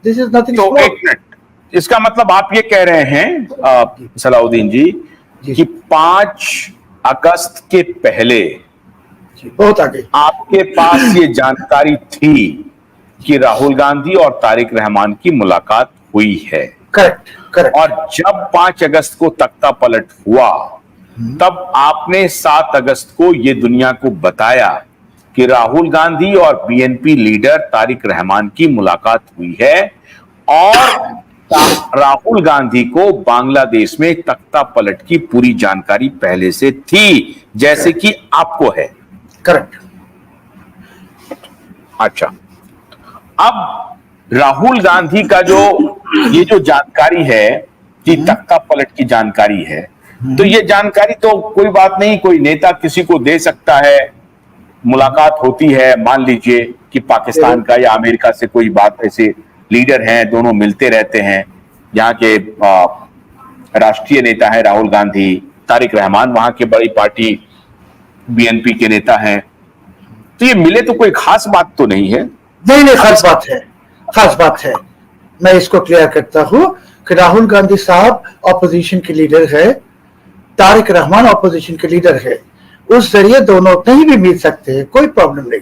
This is nothing तो small. एक minute, इसका मतलब आप ये कह रहे हैं सलाउद्दीन जी कि 5 अगस्त के पहले बहुत आगे आपके पास ये जानकारी थी कि राहुल गांधी और तारिक रहमान की मुलाकात हुई है। Correct correct. और जब 5 अगस्त को तख्ता पलट हुआ तब आपने 7 अगस्त को ये दुनिया को बताया कि राहुल गांधी और बीएनपी लीडर तारिक रहमान की मुलाकात हुई है और राहुल गांधी को बांग्लादेश में तख्ता पलट की पूरी जानकारी पहले से थी, जैसे कि आपको है। करेक्ट। अच्छा, अब राहुल गांधी का ये जो जानकारी है कि तख्ता पलट की जानकारी है, तो ये जानकारी तो कोई बात नहीं, कोई नेता किसी को दे सकता है, मुलाकात होती है, मान लीजिए कि पाकिस्तान का या अमेरिका से कोई बात, ऐसे लीडर हैं, दोनों मिलते रहते हैं, यहाँ के राष्ट्रीय नेता है राहुल गांधी, तारिक रहमान वहां के बड़ी पार्टी बीएनपी के नेता हैं, तो ये मिले तो कोई खास बात तो नहीं है। नहीं, खास बात है, खास बात है। मैं इसको क्लियर करता हूं कि राहुल गांधी साहब ऑपोजिशन के लीडर है, तारिक रहमान ऑपोजिशन के लीडर है, उस जरिए दोनों कहीं भी मिल सकते हैं, कोई प्रॉब्लम नहीं।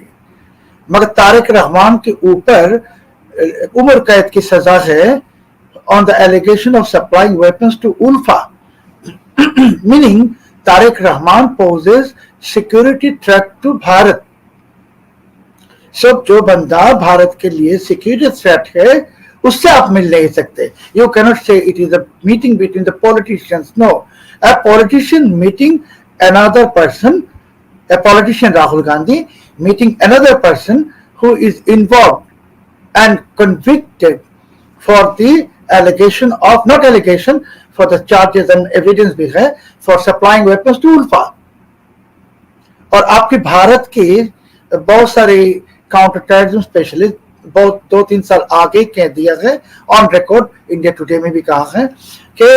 मगर तारिक रहमान के ऊपर उम्र कैद की सजा है on the allegation of supplying weapons to ULFA, meaning Tariq Rahman poses security threat to Bharat. सब जो बंदा भारत के लिए सिक्योरिटी थ्रेट है उससे आप मिल नहीं सकते। You cannot say it is a meeting between the politicians. No, a politician meeting another person, a politician Rahul Gandhi meeting another person who is involved and convicted for the allegation of, not allegation, for the charges and evidence भी है for supplying weapons to ULFA। और आपके भारत के बहुत सारे counter terrorism specialist बहुत 2-3 साल आगे कह दिया है, ऑन रिकॉर्ड इंडिया टुडे में भी कहा है कि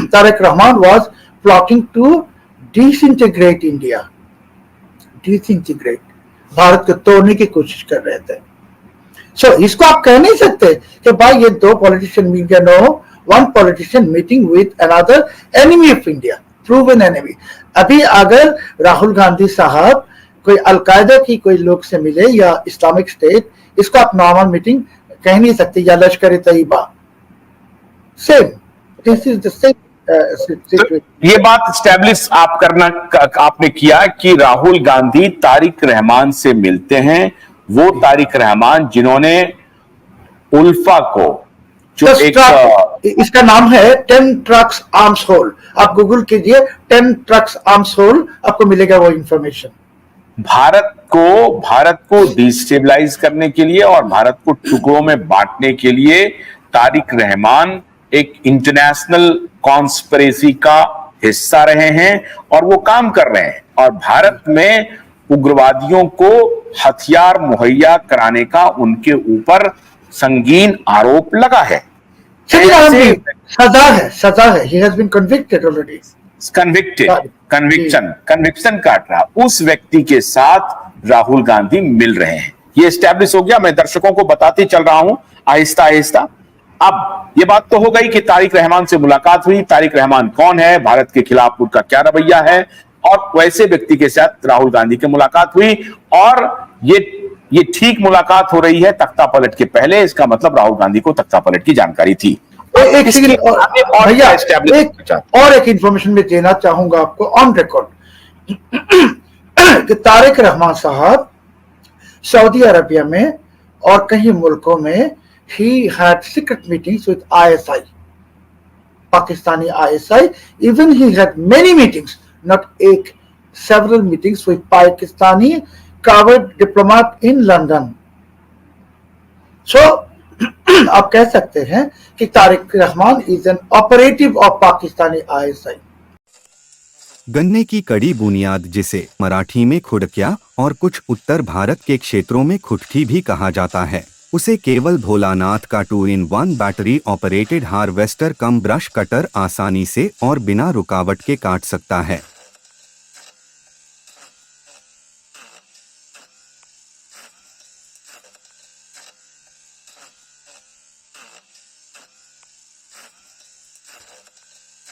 Tariq Rahman was plotting to disintegrate India, disintegrate, Bharat को तोड़ने की कोशिश कर रहे थे। सो इसको आप कह नहीं सकते कि भाई ये दो पॉलिटिशियन मिल गए। No, one politician meeting with another enemy of India, proven enemy. अभी अगर राहुल गांधी साहब कोई अलकायदा की कोई लोग से मिले या इस्लामिक स्टेट, इसको आप नॉर्मल मीटिंग कह नहीं सकते, या Lashkar Taiba, same, this is the same. तो ये बात स्टैब्लिश आपने किया कि राहुल गांधी तारिक रहमान से मिलते हैं, वो तारिक रहमान जिन्होंने उल्फा को जो इसका नाम है 10 ट्रक्स आर्म्स होल, आप गूगल कीजिए 10 ट्रक्स आर्म्स होल, आपको मिलेगा वो इंफॉर्मेशन। भारत को डिस्टेबलाइज करने के लिए और भारत को टुकड़ों में बांटने के लिए तारिक रहमान एक इंटरनेशनल कॉन्स्पिरेसी का हिस्सा रहे हैं और वो काम कर रहे हैं, और भारत में उग्रवादियों को हथियार मुहैया कराने का उनके ऊपर संगीन आरोप लगा है। सजा है। He has been convicted already. Conviction काट रहा, उस व्यक्ति के साथ राहुल गांधी मिल रहे हैं, ये एस्टैब्लिश हो गया। मैं दर्शकों को बताते चल रहा हूं आहिस्ता आहिस्ता। अब ये बात तो हो गई कि तारिक रहमान से मुलाकात हुई, तारिक रहमान कौन है, भारत के खिलाफ उनका क्या रवैया है, और वैसे व्यक्ति के साथ राहुल गांधी की मुलाकात हुई, और ये ठीक मुलाकात हो रही है तख्ता पलट के पहले, इसका मतलब राहुल गांधी को तख्ता पलट की जानकारी थी। एक इंफॉर्मेशन में देना चाहूंगा आपको ऑन रिकॉर्ड कि तारिक रहमान साहब सऊदी अरबिया में और कई मुल्कों में he had secret meetings with ISI, Pakistani ISI. Even he had many meetings, not eight, several meetings with Pakistani covered diplomat in London. So, आप कह सकते हैं कि Tariq Rahman is an operative of Pakistani ISI. गन्ने की कड़ी बुनियाद, जिसे मराठी में खुडक्या और कुछ उत्तर भारत के क्षेत्रों में खुटकी भी कहा जाता है, उसे केवल भोलानाथ का 2-in-1 बैटरी ऑपरेटेड हार्वेस्टर कम ब्रश कटर आसानी से और बिना रुकावट के काट सकता है।